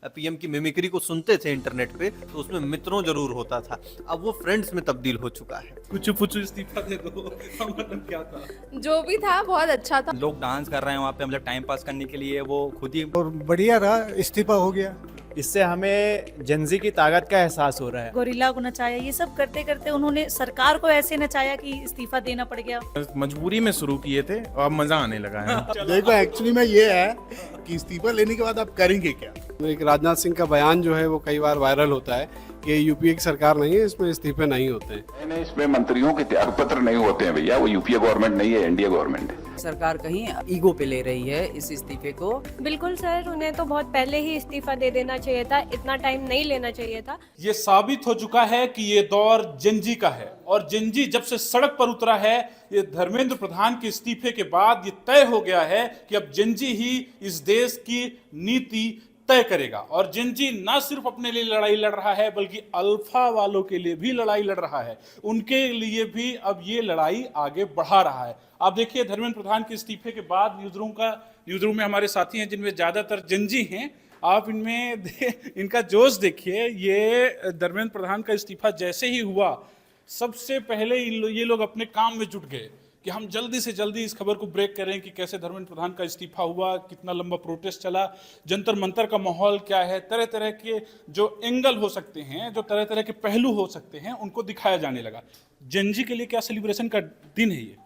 PM की mimicry को सुनते थे इंटरनेट पे तो उसमें मित्रों जरूर होता था, अब वो फ्रेंड्स में तब्दील हो चुका है। कुछ पुचू इस्तीफा दे दो मतलब क्या था? जो भी था बहुत अच्छा था। लोग डांस कर रहे हैं वहाँ पे, मतलब टाइम पास करने के लिए, वो खुद ही और बढ़िया रहा, इस्तीफा हो गया। इससे हमें जेंजी की ताकत का एहसास हो रहा है। गोरिल्ला को नचाया, ये सब करते करते उन्होंने सरकार को ऐसे नचाया कि इस्तीफा देना पड़ गया। मजबूरी में शुरू किए थे और अब मजा आने लगा है। देखो एक्चुअली में ये है कि इस्तीफा लेने के बाद आप करेंगे क्या। एक राजनाथ सिंह का बयान जो है वो कई बार वायरल होता है कि यूपीए की सरकार नहीं है, इसमें इस्तीफे नहीं होते हैं। नहीं, इसमें मंत्रियों के त्यागपत्र नहीं होते हैं भैया, वो यूपीए गवर्नमेंट नहीं है, एनडीए गवर्नमेंट है। सरकार कहीं ईगो पे ले रही है इस इस्तीफे को। बिल्कुल सर, उन्हें तो बहुत पहले ही इस्तीफा दे देना चाहिए था, इतना टाइम नहीं लेना चाहिए था। ये साबित हो चुका है कि ये दौर जेनजी का है और जेनजी जब से सड़क पर उतरा है, ये धर्मेंद्र प्रधान के इस्तीफे के बाद ये तय हो गया है कि अब जेनजी ही इस देश की नीति तय करेगा। और जेनजी ना सिर्फ अपने लिए लड़ाई लड़ रहा है बल्कि अल्फा वालों के लिए भी लड़ाई लड़ रहा है, उनके लिए भी अब ये लड़ाई आगे बढ़ा रहा है। आप देखिए धर्मेंद्र प्रधान के इस्तीफे के बाद न्यूज रूम में हमारे साथी हैं जिनमें ज्यादातर जेनजी हैं, आप इनमें इनका जोश देखिए। ये धर्मेंद्र प्रधान का इस्तीफा जैसे ही हुआ, सबसे पहले ये लोग अपने काम में जुट गए कि हम जल्दी से जल्दी इस खबर को ब्रेक करें कि कैसे धर्मेंद्र प्रधान का इस्तीफा हुआ, कितना लंबा प्रोटेस्ट चला, जंतर मंतर का माहौल क्या है, तरह तरह के जो एंगल हो सकते हैं, जो तरह तरह के पहलू हो सकते हैं, उनको दिखाया जाने लगा। जेनजी के लिए क्या सेलिब्रेशन का दिन है ये?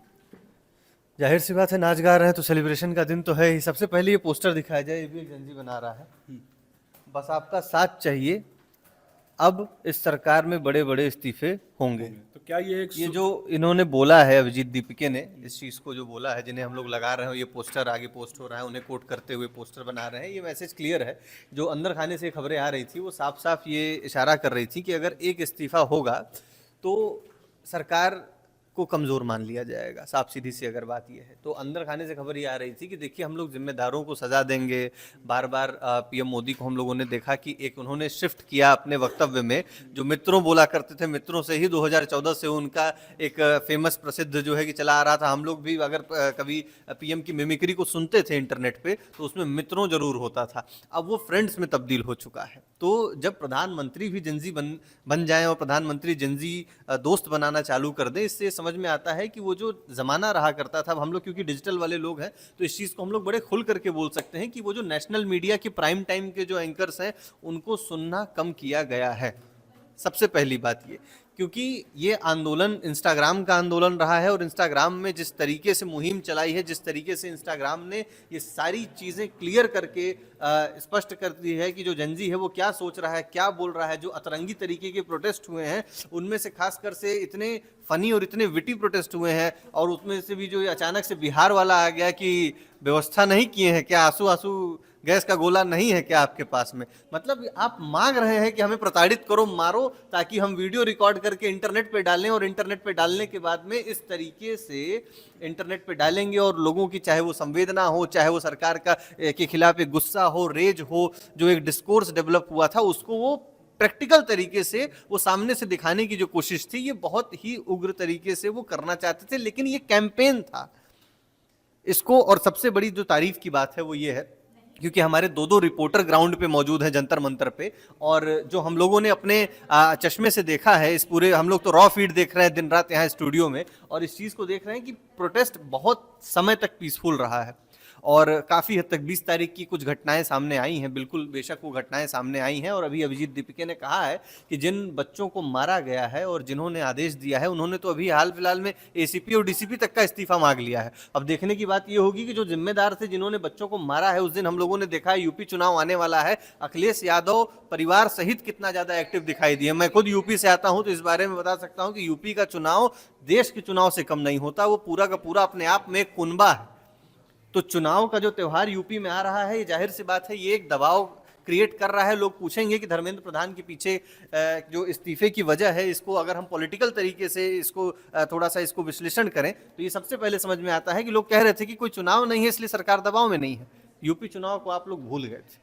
जाहिर सी बात है, नाच गा रहे हैं तो सेलिब्रेशन का दिन तो है ही। सबसे पहले ये पोस्टर दिखाया जाए, ये भी एक जेनजी बना रहा है। बस आपका साथ चाहिए, अब इस सरकार में बड़े बड़े इस्तीफे होंगे। तो क्या ये जो इन्होंने बोला है, अभिजीत दीपिके ने इस चीज़ को जो बोला है, जिन्हें हम लोग लगा रहे हैं, ये पोस्टर आगे पोस्ट हो रहा है, उन्हें कोट करते हुए पोस्टर बना रहे हैं, ये मैसेज क्लियर है। जो अंदर खाने से खबरें आ रही थी वो साफ साफ ये इशारा कर रही थी कि अगर एक इस्तीफा होगा तो सरकार को कमज़ोर मान लिया जाएगा। साफ सीधी सी अगर बात यह है तो अंदर खाने से खबर ये आ रही थी कि देखिए हम लोग जिम्मेदारों को सजा देंगे। बार बार पीएम मोदी को हम लोगों ने देखा कि एक उन्होंने शिफ्ट किया अपने वक्तव्य में, जो मित्रों बोला करते थे, मित्रों से ही 2014 से उनका एक फेमस प्रसिद्ध जो है कि चला आ रहा था। हम लोग भी अगर कभी पीएम की मिमिक्री को सुनते थे इंटरनेट पे तो उसमें मित्रों जरूर होता था, अब वो फ्रेंड्स में तब्दील हो चुका है। तो जब प्रधानमंत्री भी जेनजी बन जाएं और प्रधानमंत्री जेनजी दोस्त बनाना चालू कर दें, इससे समझ में आता है कि वो जो जमाना रहा करता था, हम लोग क्योंकि डिजिटल वाले लोग हैं तो इस चीज़ को हम लोग बड़े खुल करके बोल सकते हैं कि वो जो नेशनल मीडिया के प्राइम टाइम के जो एंकर्स हैं उनको सुनना कम किया गया है। सबसे पहली बात ये, क्योंकि ये आंदोलन इंस्टाग्राम का आंदोलन रहा है और इंस्टाग्राम में जिस तरीके से मुहिम चलाई है, जिस तरीके से इंस्टाग्राम ने ये सारी चीज़ें क्लियर करके स्पष्ट कर दी है कि जो जेनजी है वो क्या सोच रहा है, क्या बोल रहा है। जो अतरंगी तरीके के प्रोटेस्ट हुए हैं उनमें से खासकर से इतने फनी और इतने विटी प्रोटेस्ट हुए हैं, और उसमें से भी जो अचानक से बिहार वाला आ गया कि व्यवस्था नहीं किए हैं क्या, आंसू गैस का गोला नहीं है क्या आपके पास में। मतलब आप मांग रहे हैं कि हमें प्रताड़ित करो, मारो, ताकि हम वीडियो रिकॉर्ड करके इंटरनेट पे डालें, और इंटरनेट पे डालने के बाद में इस तरीके से इंटरनेट पे डालेंगे और लोगों की चाहे वो संवेदना हो, चाहे वो सरकार का के खिलाफ एक गुस्सा हो, रेज हो, जो एक डिस्कोर्स डेवलप हुआ था उसको वो प्रैक्टिकल तरीके से वो सामने से दिखाने की जो कोशिश थी, ये बहुत ही उग्र तरीके से वो करना चाहते थे। लेकिन ये कैंपेन था इसको, और सबसे बड़ी जो तारीफ की बात है वो ये है क्योंकि हमारे दो रिपोर्टर ग्राउंड पे मौजूद हैं जंतर मंतर पे, और जो हम लोगों ने अपने चश्मे से देखा है इस पूरे, हम लोग तो रॉ फीड देख रहे हैं दिन रात यहाँ स्टूडियो में, और इस चीज़ को देख रहे हैं कि प्रोटेस्ट बहुत समय तक पीसफुल रहा है और काफ़ी हद तक 20 तारीख की कुछ घटनाएं सामने आई हैं। बिल्कुल बेशक वो घटनाएं सामने आई हैं, और अभी अभिजीत दीपिके ने कहा है कि जिन बच्चों को मारा गया है और जिन्होंने आदेश दिया है उन्होंने तो अभी हाल फिलहाल में एसीपी और डीसीपी तक का इस्तीफा मांग लिया है। अब देखने की बात ये होगी कि जो जिम्मेदार थे जिन्होंने बच्चों को मारा है, उस दिन हम लोगों ने देखा है यूपी चुनाव आने वाला है, अखिलेश यादव परिवार सहित कितना ज़्यादा एक्टिव दिखाई दिए। मैं खुद यूपी से आता हूँ तो इस बारे में बता सकता हूँ कि यूपी का चुनाव देश के चुनाव से कम नहीं होता, वो पूरा का पूरा अपने आप में एक कुनबा है। तो चुनाव का जो त्यौहार यूपी में आ रहा है, ये जाहिर सी बात है ये एक दबाव क्रिएट कर रहा है। लोग पूछेंगे कि धर्मेंद्र प्रधान के पीछे जो इस्तीफे की वजह है, इसको अगर हम पॉलिटिकल तरीके से इसको थोड़ा सा इसको विश्लेषण करें तो ये सबसे पहले समझ में आता है कि लोग कह रहे थे कि कोई चुनाव नहीं है इसलिए सरकार दबाव में नहीं है। यूपी चुनाव को आप लोग भूल गए थे,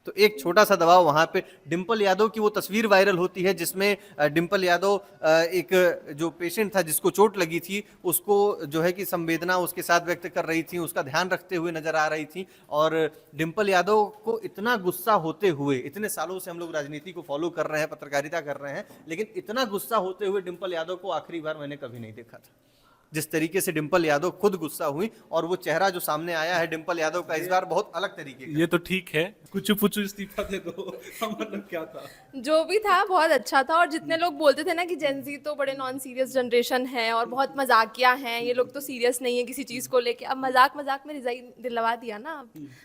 तो एक छोटा सा दबाव वहां पे डिंपल यादव की वो तस्वीर वायरल होती है जिसमें डिंपल यादव एक जो पेशेंट था जिसको चोट लगी थी उसको जो है कि संवेदना उसके साथ व्यक्त कर रही थी, उसका ध्यान रखते हुए नजर आ रही थी। और डिंपल यादव को इतना गुस्सा होते हुए, इतने सालों से हम लोग राजनीति को फॉलो कर रहे हैं, पत्रकारिता कर रहे हैं, लेकिन इतना गुस्सा होते हुए डिंपल यादव को आखिरी बार मैंने कभी नहीं देखा था। जिस तरीके से डिंपल यादव खुद गुस्सा हुई और वो चेहरा जो सामने आया है डिंपल यादव का इस बार बहुत अलग तरीके का। ये तो ठीक है, कुछ पुचू इस्तीफा दे दो। मतलब क्या था? जो भी था बहुत अच्छा था। और जितने लोग बोलते थे ना कि जेनजी तो बड़े नॉन सीरियस जनरेशन है और बहुत मजाकिया हैं, ये लोग तो सीरियस नहीं है किसी चीज़ को लेके, अब मजाक मजाक में रिजाइन दिलवा दिया ना।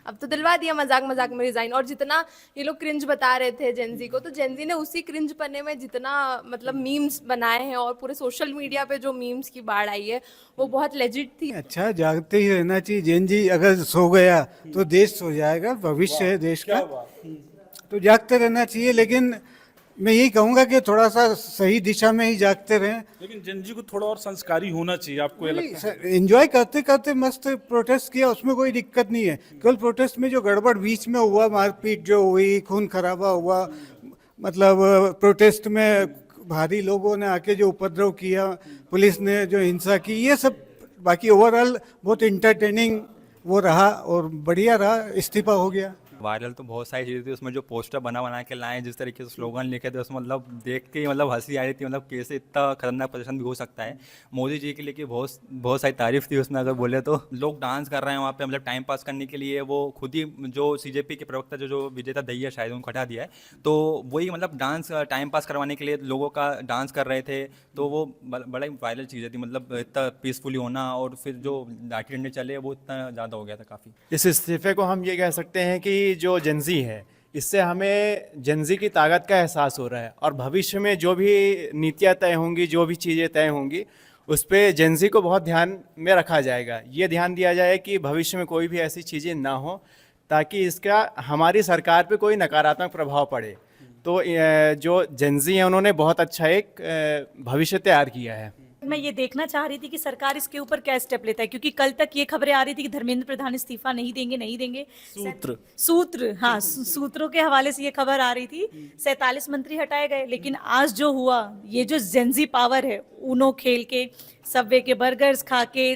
अब तो दिलवा दिया मजाक मजाक में रिजाइन। और जितना ये लोग क्रिंज बता रहे थे जेनजी को, तो जेनजी ने उसी क्रिंज पन्ने में जितना मतलब मीम्स बनाए हैं और पूरे सोशल मीडिया पे जो मीम्स की बाढ़ आई है वो बहुत लेजिट थी। अच्छा, जागते ही रहना चाहिए। जैन जी अगर सो गया तो देश सो जाएगा, भविष्य है देश का, तो जागते रहना चाहिए। लेकिन मैं यही कहूंगा कि थोड़ा सा सही दिशा में ही जागते रहें। लेकिन जनजी को थोड़ा और संस्कारी होना चाहिए, आपको ये लगता है? एंजॉय करते करते मस्त प्रोटेस्ट किया, उसमें कोई दिक्कत नहीं है। केवल प्रोटेस्ट में जो गड़बड़ बीच में हुआ, मारपीट जो हुई, खून खराबा हुआ, मतलब प्रोटेस्ट में भारी लोगों ने आके जो उपद्रव किया, पुलिस ने जो हिंसा की, ये सब बाकी ओवरऑल बहुत इंटरटेनिंग वो रहा और बढ़िया रहा। इस्तीफा हो गया। वायरल तो बहुत सारी चीज़ें थी, उसमें जो पोस्टर बना के लाए, जिस तरीके से स्लोगन लिखे थे, उसमें मतलब देख के ही मतलब हंसी आ रही थी। मतलब कैसे इतना खतरनाक प्रदर्शन भी हो सकता है। मोदी जी के लिए बहुत सारी तारीफ थी उसमें, अगर बोले तो। लोग डांस कर रहे हैं वहाँ पे, मतलब टाइम पास करने के लिए। वो खुद ही जो CJP के प्रवक्ता जो विजेता दहिया शायद उनको हटा दिया है, तो वही मतलब डांस टाइम पास करवाने के लिए लोगों का डांस कर रहे थे। तो वो बड़ा ही वायरल चीज़ें थी, मतलब इतना पीसफुली होना। और फिर जो लाठी डंडे चले वो इतना ज़्यादा हो गया था काफ़ी। इस इस्तीफे को हम ये कह सकते हैं कि जो जेनजी है, इससे हमें जेनजी की ताकत का एहसास हो रहा है। और भविष्य में जो भी नीतियाँ तय होंगी, जो भी चीज़ें तय होंगी, उस पर जेनजी को बहुत ध्यान में रखा जाएगा। ये ध्यान दिया जाए कि भविष्य में कोई भी ऐसी चीज़ें ना हो, ताकि इसका हमारी सरकार पे कोई नकारात्मक प्रभाव पड़े। तो जो जेनजी हैं उन्होंने बहुत अच्छा एक भविष्य तैयार किया है। मैं ये देखना चाह रही थी कि सरकार इसके ऊपर क्या स्टेप लेता है, क्योंकि कल तक ये खबरें आ रही थी कि धर्मेंद्र प्रधान इस्तीफा नहीं देंगे। सूत्रों के हवाले से ये खबर आ रही थी। 47 मंत्री हटाए गए, लेकिन आज जो हुआ, ये जो जेनजी पावर है, ऊनो खेल के, सबवे के बर्गर्स खा के,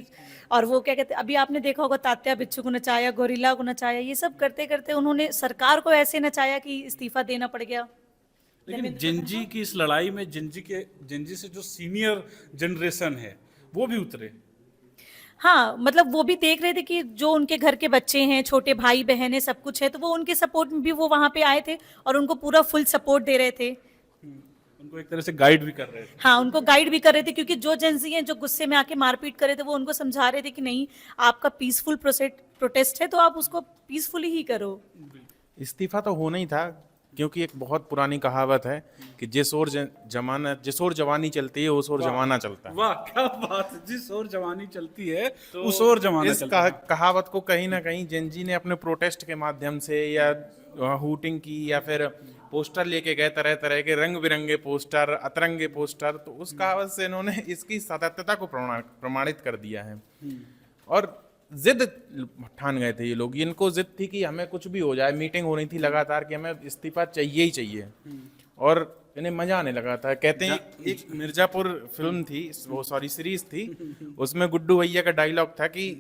और वो क्या कहते हैं, अभी आपने देखा होगा तात्या बिच्छू को नचाया, गोरिल्ला को नचाया, ये सब करते करते उन्होंने सरकार को ऐसे नचाया कि इस्तीफा देना पड़ गया। लेकिन जेनजी की इस लड़ाई में जेनजी से जो सीनियर जनरेशन है वो भी उतरे। हाँ, मतलब वो भी देख रहे थे कि जो उनके घर के बच्चे हैं, छोटे भाई बहन है, सब कुछ है, तो वो उनके सपोर्ट में भी वो वहां पे आए थे और उनको पूरा फुल सपोर्ट दे रहे थे। उनको एक तरह से गाइड भी कर रहे थे। हाँ, उनको गाइड भी कर रहे थे, क्योंकि जो जेनजी हैं जो गुस्से में आके मारपीट कर रहे थे, वो उनको समझा रहे थे कि नहीं, आपका पीसफुल प्रोटेस्ट है तो आप उसको पीसफुली ही करो। इस्तीफा तो होना ही था, क्योंकि एक बहुत पुरानी कहावत है कि जिस ओर जवानी चलती है उस ओर जमाना चलता है। वाह, क्या बात है! जिस ओर जवानी चलती है तो उस ओर जमाना चलता है। कहावत को कहीं ना कहीं जेनजी ने अपने प्रोटेस्ट के माध्यम से, या हूटिंग की, या फिर पोस्टर लेके गए तरह तरह के रंग बिरंगे पोस्टर, अतरंगे पोस्टर, तो उस कहावत से इन्होंने इसकी सातत्यता को प्रमाणित कर दिया है। और जिद ठान गए थे ये लोग। इनको जिद थी कि हमें कुछ भी हो जाए। मीटिंग हो रही थी लगातार कि हमें इस्तीफा चाहिए ही चाहिए, और इन्हें मजा आने लगा था। कहते हैं एक मिर्जापुर फिल्म थी, वो सीरीज थी, उसमें गुड्डू भैया का डायलॉग था कि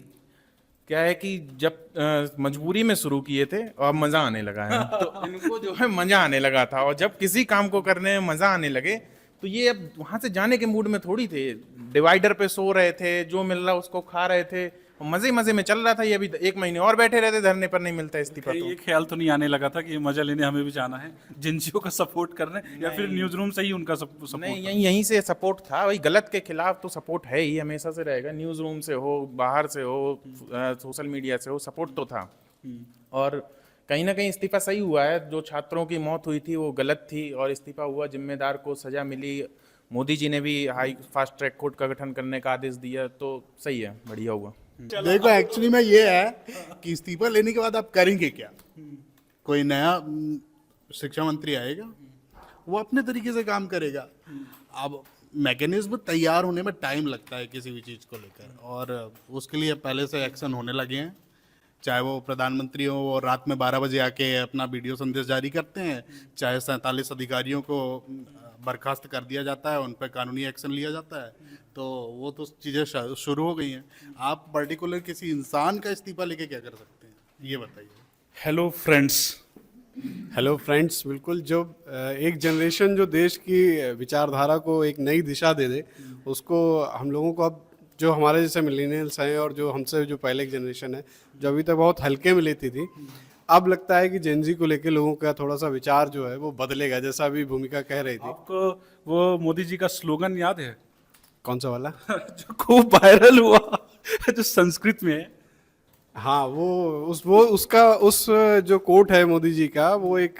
क्या है कि जब मजबूरी में शुरू किए थे और मजा आने लगा है। तो इनको जो है मजा आने लगा था, और जब किसी काम को करने में मजा आने लगे तो ये अब वहां से जाने के मूड में थोड़ी थे। डिवाइडर पे सो रहे थे, जो मिल रहा उसको खा रहे थे, मजे मजे में चल रहा था। ये अभी 1 महीने और बैठे रहते धरने पर, नहीं मिलता इस्तीफा। ये ख्याल तो नहीं आने लगा था कि मजा लेने हमें भी जाना है, जिनसियों का सपोर्ट करने, या फिर न्यूज रूम से ही उनका सपोर्ट? नहीं, यहीं से सपोर्ट था। वही गलत के खिलाफ तो सपोर्ट है ही, हमेशा से रहेगा। न्यूज रूम से हो, बाहर से हो, सोशल मीडिया से हो, सपोर्ट तो था। और कहीं ना कहीं इस्तीफा सही हुआ है। जो छात्रों की मौत हुई थी वो गलत थी, और इस्तीफा हुआ, जिम्मेदार को सजा मिली। मोदी जी ने भी फास्ट ट्रैक कोर्ट का गठन करने का आदेश दिया, तो सही है, बढ़िया हुआ। देखो, एक्चुअली में ये है कि इस्तीफा लेने के बाद आप करेंगे क्या? कोई नया शिक्षा मंत्री आएगा, वो अपने तरीके से काम करेगा। अब मैकेनिज्म तैयार होने में टाइम लगता है किसी भी चीज़ को लेकर, और उसके लिए पहले से एक्शन होने लगे हैं। चाहे वो प्रधानमंत्री हो, वो रात में 12 बजे आके अपना वीडियो संदेश जारी करते हैं, चाहे 47 अधिकारियों को बर्खास्त कर दिया जाता है, उन पर कानूनी एक्शन लिया जाता है। तो वो तो चीज़ें शुरू हो गई हैं। आप पर्टिकुलर किसी इंसान का इस्तीफा लेके क्या कर सकते हैं, ये बताइए। Hello friends. हेलो फ्रेंड्स, बिल्कुल जो एक जनरेशन जो देश की विचारधारा को एक नई दिशा दे दे, उसको हम लोगों को अब जो हमारे जैसे मिलेनियल्स हैं और जो हमसे जो पहले की जनरेशन है, जो अभी तक बहुत हल्के में लेती थी, अब लगता है कि जेनजी को लेके लोगों का थोड़ा सा विचार जो है वो बदलेगा, जैसा अभी भूमिका कह रही थी। आपको वो मोदी जी का स्लोगन याद है? कौन सा वाला? जो खूब वायरल हुआ जो संस्कृत में है। हाँ, उस जो कोट है मोदी जी का, वो एक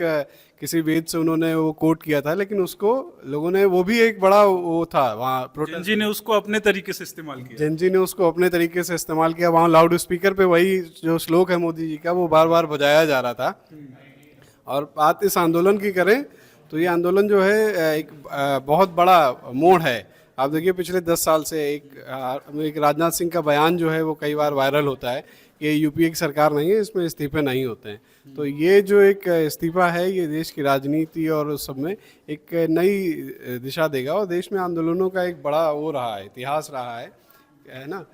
किसी वेद से उन्होंने वो कोट किया था, लेकिन उसको लोगों ने, वो भी एक बड़ा वो था वहाँ प्रोटेस्ट। जेनजी ने उसको अपने तरीके से इस्तेमाल किया। जेनजी ने उसको अपने तरीके से इस्तेमाल किया। वहाँ लाउड स्पीकर पे वही जो श्लोक है मोदी जी का, वो बार बार बजाया जा रहा था। और बात इस आंदोलन की करें तो ये आंदोलन जो है एक बहुत बड़ा मोड़ है। आप देखिए पिछले 10 साल से एक राजनाथ सिंह का बयान जो है वो कई बार वायरल होता है कि यूपीए की सरकार नहीं है, इसमें इस्तीफे नहीं होते हैं। तो ये जो एक इस्तीफा है, ये देश की राजनीति और उस सब में एक नई दिशा देगा। और देश में आंदोलनों का एक बड़ा वो रहा है, इतिहास रहा है ना।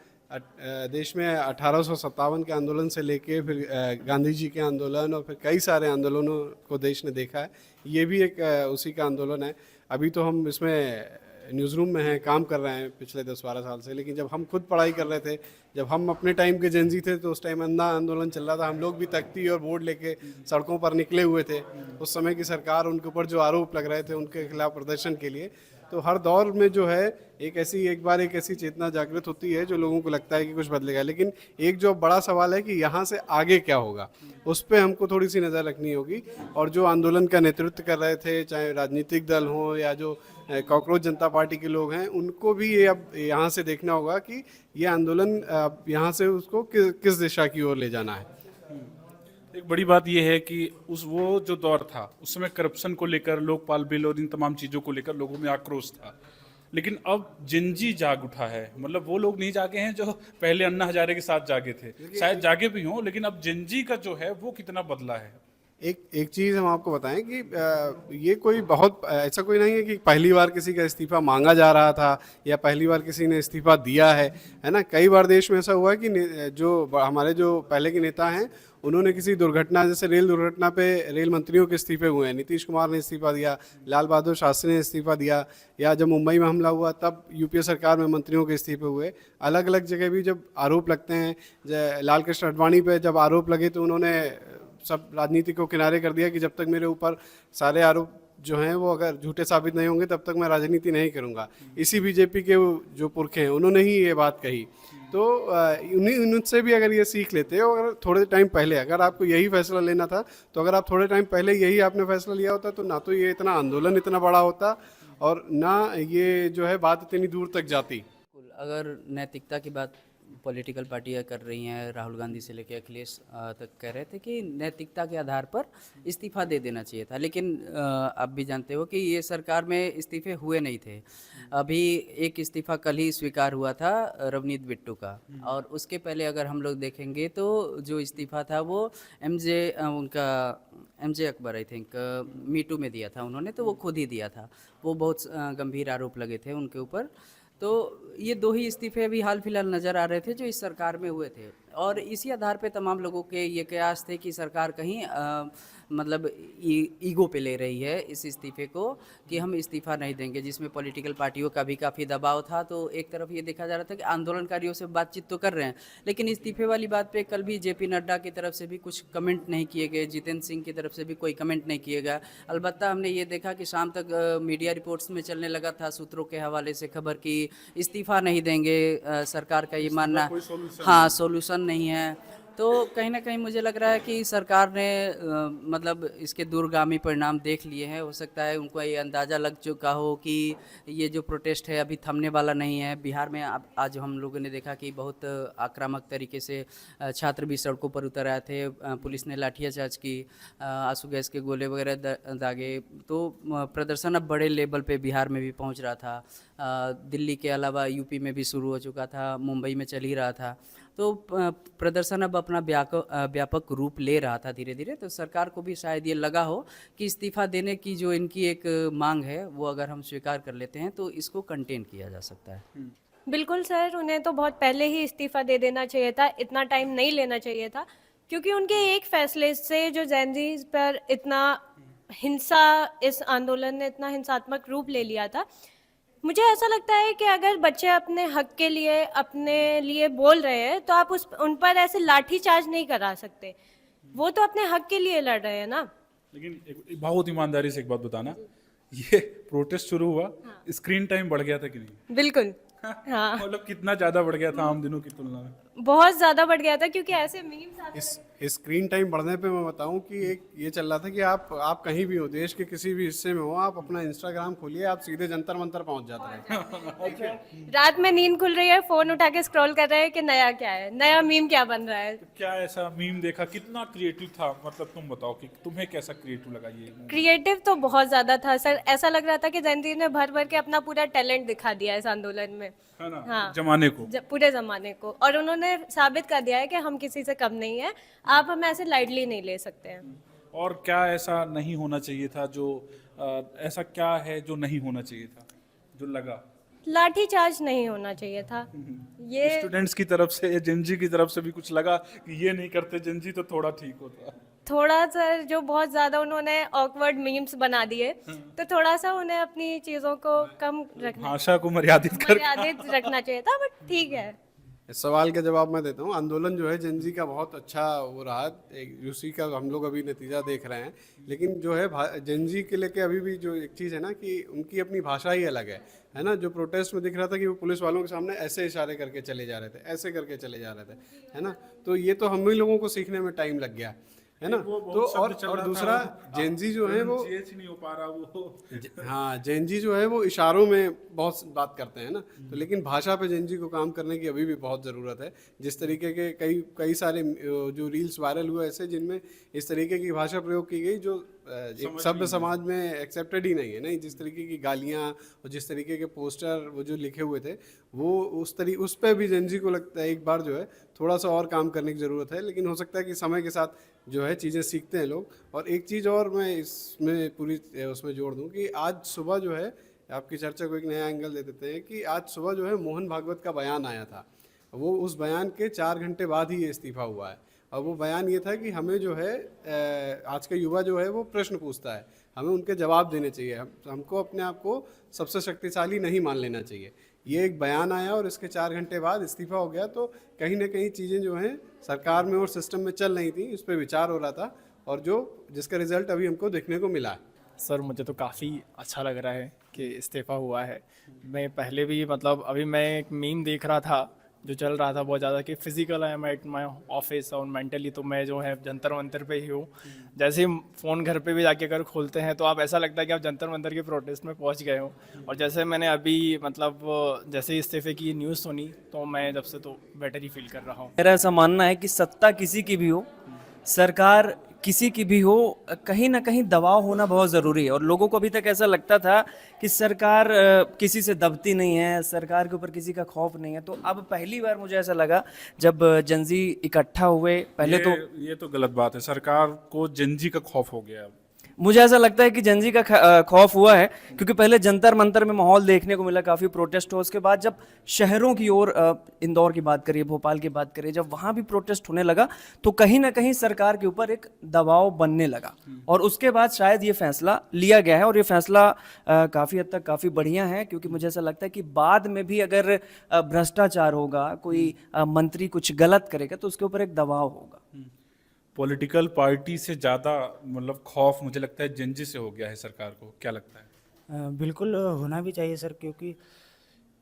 देश में 1857 के आंदोलन से लेके फिर गांधी जी के आंदोलन और फिर कई सारे आंदोलनों को देश ने देखा है। ये भी एक उसी का आंदोलन है। अभी तो हम इसमें न्यूज़ रूम में हैं, काम कर रहे हैं पिछले 10-12 साल से, लेकिन जब हम खुद पढ़ाई कर रहे थे, जब हम अपने टाइम के जेनजी थे, तो उस टाइम अंधा आंदोलन चल रहा था। हम लोग भी तख्ती और बोर्ड लेके सड़कों पर निकले हुए थे। उस समय की सरकार, उनके ऊपर जो आरोप लग रहे थे उनके खिलाफ प्रदर्शन के लिए। तो हर दौर में जो है एक ऐसी चेतना जागृत होती है जो लोगों को लगता है कि कुछ बदलेगा। लेकिन एक जो बड़ा सवाल है कि यहाँ से आगे क्या होगा, उस पर हमको थोड़ी सी नज़र रखनी होगी। और जो आंदोलन का नेतृत्व कर रहे थे, चाहे राजनीतिक दल हो या जो कॉकरोच जनता पार्टी के लोग हैं, उनको भी ये अब यहाँ से देखना होगा कि ये आंदोलन यहाँ से उसको किस दिशा की ओर ले जाना है। एक बड़ी बात यह है कि वो जो दौर था, उस समय करप्शन को लेकर, लोकपाल बिल और इन तमाम चीज़ों को लेकर लोगों में आक्रोश था। लेकिन अब जेनजी जाग उठा है। मतलब वो लोग नहीं जागे हैं जो पहले अन्ना हजारे के साथ जागे थे, शायद जागे भी हों, लेकिन अब जेनजी का जो है वो कितना बदला है। एक चीज़ हम आपको बताएं कि ये कोई बहुत ऐसा कोई नहीं है कि पहली बार किसी का इस्तीफा मांगा जा रहा था या पहली बार किसी ने इस्तीफा दिया है ना। कई बार देश में ऐसा हुआ है कि जो हमारे जो पहले के नेता हैं, उन्होंने किसी दुर्घटना, जैसे रेल दुर्घटना पे रेल मंत्रियों के इस्तीफे हुए हैं। नीतीश कुमार ने इस्तीफा दिया, लाल बहादुर शास्त्री ने इस्तीफा दिया, या जब मुंबई में हमला हुआ तब यूपीए सरकार में मंत्रियों के इस्तीफे हुए। अलग अलग जगह भी जब आरोप लगते हैं, लाल कृष्ण आडवाणी पे जब आरोप लगे तो उन्होंने सब राजनीति को किनारे कर दिया कि जब तक मेरे ऊपर सारे आरोप जो हैं वो अगर झूठे साबित नहीं होंगे तब तक मैं राजनीति नहीं करूंगा। इसी बीजेपी के जो पुरखे हैं उन्होंने ही ये बात कही। तो उनसे भी अगर ये सीख लेते हो, अगर थोड़े टाइम पहले अगर आपको यही फैसला लेना था, तो अगर आप थोड़े टाइम पहले यही आपने फैसला लिया होता तो ना तो ये इतना आंदोलन इतना बड़ा होता और ना ये जो है बात इतनी दूर तक जाती। अगर नैतिकता की बात पॉलिटिकल पार्टियां कर रही हैं, राहुल गांधी से लेकर अखिलेश तक कह रहे थे कि नैतिकता के आधार पर इस्तीफा दे देना चाहिए था। लेकिन आप भी जानते हो कि ये सरकार में इस्तीफे हुए नहीं थे। अभी एक इस्तीफा कल ही स्वीकार हुआ था रवनीत बिट्टू का, और उसके पहले अगर हम लोग देखेंगे तो जो इस्तीफा था वो MJ Akbar I think me too में दिया था उन्होंने, तो वो खुद ही दिया था। वो बहुत गंभीर आरोप लगे थे उनके ऊपर। तो ये 2 ही इस्तीफे अभी हाल फिलहाल नज़र आ रहे थे जो इस सरकार में हुए थे, और इसी आधार पे तमाम लोगों के ये कयास थे कि सरकार कहीं मतलब ईगो पे ले रही है इस इस्तीफे को, कि हम इस्तीफा नहीं देंगे, जिसमें पॉलिटिकल पार्टियों का भी काफ़ी दबाव था। तो एक तरफ ये देखा जा रहा था कि आंदोलनकारियों से बातचीत तो कर रहे हैं, लेकिन इस्तीफे वाली बात पे कल भी जेपी नड्डा की तरफ से भी कुछ कमेंट नहीं किए गए, जितेंद्र सिंह की तरफ से भी कोई कमेंट नहीं किए गया। अलबत्ता हमने ये देखा कि शाम तक मीडिया रिपोर्ट्स में चलने लगा था सूत्रों के हवाले से खबर कि इस्तीफा नहीं देंगे, सरकार का ये मानना, हाँ, सोल्यूशन नहीं है। तो कहीं ना कहीं मुझे लग रहा है कि सरकार ने मतलब इसके दूरगामी परिणाम देख लिए हैं। हो सकता है उनको ये अंदाज़ा लग चुका हो कि ये जो प्रोटेस्ट है अभी थमने वाला नहीं है। बिहार में आज हम लोगों ने देखा कि बहुत आक्रामक तरीके से छात्र भी सड़कों पर उतर आए थे, पुलिस ने लाठियाचार्ज की, आंसू गैस के गोले वगैरह दागे। तो प्रदर्शन अब बड़े लेवल पे बिहार में भी पहुंच रहा था। दिल्ली के अलावा यूपी में भी शुरू हो चुका था, मुंबई में चल ही रहा था। तो प्रदर्शन अब अपना व्यापक रूप ले रहा था धीरे धीरे। तो सरकार को भी शायद ये लगा हो कि इस्तीफा देने की जो इनकी एक मांग है वो अगर हम स्वीकार कर लेते हैं तो इसको कंटेन किया जा सकता है। बिल्कुल सर, उन्हें तो बहुत पहले ही इस्तीफा दे देना चाहिए था, इतना टाइम नहीं लेना चाहिए था, क्योंकि उनके एक फैसले से जो जैनजीज पर इतना हिंसा, इस आंदोलन ने इतना हिंसात्मक रूप ले लिया था। मुझे ऐसा लगता है कि अगर बच्चे अपने हक के लिए अपने लिए बोल रहे हैं तो आप उन पर ऐसे लाठी चार्ज नहीं करा सकते। वो तो अपने हक के लिए लड़ रहे हैं ना। लेकिन एक बहुत ईमानदारी से एक बात बताना, ये प्रोटेस्ट शुरू हुआ, स्क्रीन टाइम बढ़ गया था कि नहीं? बिल्कुल, हाँ, मतलब कितना ज्यादा बढ़ गया था आम दिनों की तुलना में? बहुत ज़्यादा बढ़ गया था, क्योंकि ऐसे मीम्स आते इस स्क्रीन टाइम बढ़ने पे मैं बताऊं कि एक ये चल रहा था कि आप कहीं भी हो, देश के किसी भी हिस्से में हो, आप अपना इंस्टाग्राम खोलिए, आप सीधे जंतर मंतर पहुंच जाते हैं। रात में नींद खुल रही है, फोन उठा के स्क्रॉल कर रहे हैं कि नया क्या है, नया मीम क्या बन रहा है। क्या ऐसा मीम देखा, कितना क्रिएटिव था? मतलब तुम बताओ कि तुम्हें कैसा क्रिएटिव लगा ये? क्रिएटिव तो बहुत ज्यादा था सर, ऐसा लग रहा था कि जयंती ने भर भर के अपना पूरा टैलेंट दिखा दिया इस आंदोलन में, है ना? हाँ, जमाने को, पूरे जमाने को। और उन्होंने साबित कर दिया है कि हम किसी से कम नहीं है, आप हमें ऐसे लाइटली नहीं ले सकते हैं। और क्या ऐसा नहीं होना चाहिए था जो ऐसा क्या है जो नहीं होना चाहिए था, जो लगा? लाठी चार्ज नहीं होना चाहिए था। ये स्टूडेंट्स की तरफ से या जेनजी की तरफ से भी कुछ लगा कि ये नहीं करते जेनजी तो थोड़ा ठीक होता? थोड़ा सा जो बहुत ज्यादा उन्होंने ऑकवर्ड मीम्स बना दिए, तो थोड़ा सा उन्हें अपनी चीजों को कम रखना, भाषा को मर्यादित रखना चाहिए था, बट ठीक है। इस सवाल का जवाब मैं देता हूँ। आंदोलन जो है जेनजी का बहुत अच्छा वो रहा, एक उसी का हम लोग अभी नतीजा देख रहे हैं। लेकिन जो है जेनजी के लेके अभी भी जो एक चीज़ है ना कि उनकी अपनी भाषा ही अलग है ना? जो प्रोटेस्ट में दिख रहा था कि वो पुलिस वालों के सामने ऐसे इशारे करके चले जा रहे थे, ऐसे करके चले जा रहे थे, है ना? तो ये तो हम ही लोगों को सीखने में टाइम लग गया, है ना? तो और दूसरा जेनजी जो है वो नहीं हो पा रहा वो। हाँ, जेनजी जो है वो इशारों में बहुत बात करते हैं ना, तो लेकिन भाषा पे जेनजी को काम करने की अभी भी बहुत ज़रूरत है। जिस तरीके के कई सारे जो रील्स वायरल हुए ऐसे जिनमें इस तरीके की भाषा प्रयोग की गई जो एक सभ्य समाज में एक्सेप्टेड ही नहीं है, नहीं? जिस तरीके की गालियाँ और जिस तरीके के पोस्टर वो जो लिखे हुए थे, वो उस पर भी जेनजी को लगता है एक बार जो है थोड़ा सा और काम करने की ज़रूरत है। लेकिन हो सकता है कि समय के साथ जो है चीज़ें सीखते हैं लोग। और एक चीज़ और मैं इसमें पूरी उसमें जोड़ दूं कि आज सुबह जो है, आपकी चर्चा को एक नया एंगल दे देते हैं कि आज सुबह जो है मोहन भागवत का बयान आया था। वो उस बयान के 4 घंटे बाद ही ये इस्तीफा हुआ है। और वो बयान ये था कि हमें जो है आज का युवा जो है वो प्रश्न पूछता है, हमें उनके जवाब देने चाहिए, हमको अपने आप को सबसे शक्तिशाली नहीं मान लेना चाहिए। ये एक बयान आया और इसके 4 घंटे बाद इस्तीफा हो गया। तो कहीं ना कहीं चीज़ें जो हैं सरकार में और सिस्टम में चल रही थी, उस पर विचार हो रहा था, और जिसका रिजल्ट अभी हमको देखने को मिला है। सर मुझे तो काफ़ी अच्छा लग रहा है कि इस्तीफ़ा हुआ है। मैं पहले भी मतलब अभी मैं एक मीम देख रहा था जो चल रहा था बहुत ज़्यादा कि physical I am at my office और मेंटली तो मैं जो है जंतर मंतर पे ही हूँ। जैसे ही फ़ोन घर पे भी जाके अगर खोलते हैं तो आप ऐसा लगता है कि आप जंतर मंतर के प्रोटेस्ट में पहुँच गए हो। और जैसे मैंने अभी मतलब जैसे इस्तीफे की न्यूज़ सुनी तो मैं जब से तो बेटर ही फील कर रहा हूँ। मेरा ऐसा मानना है कि सत्ता किसी की भी हो, सरकार किसी की भी हो, कहीं ना कहीं दबाव होना बहुत ज़रूरी है। और लोगों को अभी तक ऐसा लगता था कि सरकार किसी से दबती नहीं है, सरकार के ऊपर किसी का खौफ नहीं है। तो अब पहली बार मुझे ऐसा लगा जब जेनजी इकट्ठा हुए, पहले ये तो गलत बात है, सरकार को जेनजी का खौफ हो गया। मुझे ऐसा लगता है कि जेनजी का खौफ हुआ है, क्योंकि पहले जंतर मंतर में माहौल देखने को मिला, काफ़ी प्रोटेस्ट हो। उसके बाद जब शहरों की ओर, इंदौर की बात करिए, भोपाल की बात करिए, जब वहाँ भी प्रोटेस्ट होने लगा तो कहीं ना कहीं सरकार के ऊपर एक दबाव बनने लगा। और उसके बाद शायद ये फैसला लिया गया है, और ये फैसला काफ़ी हद तक काफ़ी बढ़िया है, क्योंकि मुझे ऐसा लगता है कि बाद में भी अगर भ्रष्टाचार होगा, कोई मंत्री कुछ गलत करेगा तो उसके ऊपर एक दबाव होगा। पॉलिटिकल पार्टी से ज़्यादा मतलब खौफ मुझे लगता है जेनजी से हो गया है सरकार को, क्या लगता है? बिल्कुल होना भी चाहिए सर, क्योंकि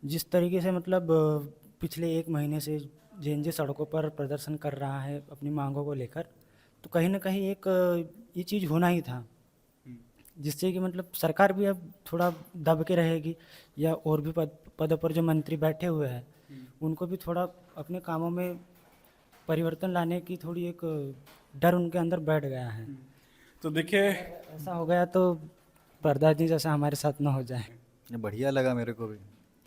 जिस तरीके से मतलब पिछले 1 महीने से जेनजी सड़कों पर प्रदर्शन कर रहा है अपनी मांगों को लेकर, तो कहीं ना कहीं एक ये चीज़ होना ही था, जिससे कि मतलब सरकार भी अब थोड़ा दब के रहेगी, या और भी पदों पर जो मंत्री बैठे हुए हैं उनको भी थोड़ा अपने कामों में परिवर्तन लाने की थोड़ी एक डर उनके अंदर बैठ गया है। तो देखिए ऐसा हो गया तो प्रधान जैसा हमारे साथ ना हो जाए। बढ़िया लगा मेरे को भी।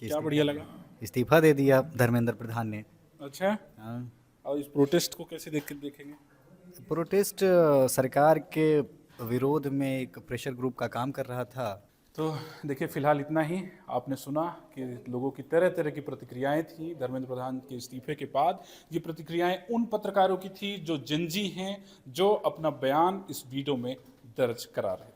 क्या बढ़िया लगा? इस्तीफा दे दिया धर्मेंद्र प्रधान ने, अच्छा, और इस प्रोटेस्ट को कैसे देखेंगे? प्रोटेस्ट सरकार के विरोध में एक प्रेशर ग्रुप का काम कर रहा था। तो देखिए, फिलहाल इतना ही। आपने सुना कि लोगों की तरह तरह की प्रतिक्रियाएं थी धर्मेंद्र प्रधान के इस्तीफे के बाद। ये प्रतिक्रियाएं उन पत्रकारों की थी जो जेनजी हैं, जो अपना बयान इस वीडियो में दर्ज करा रहे थे।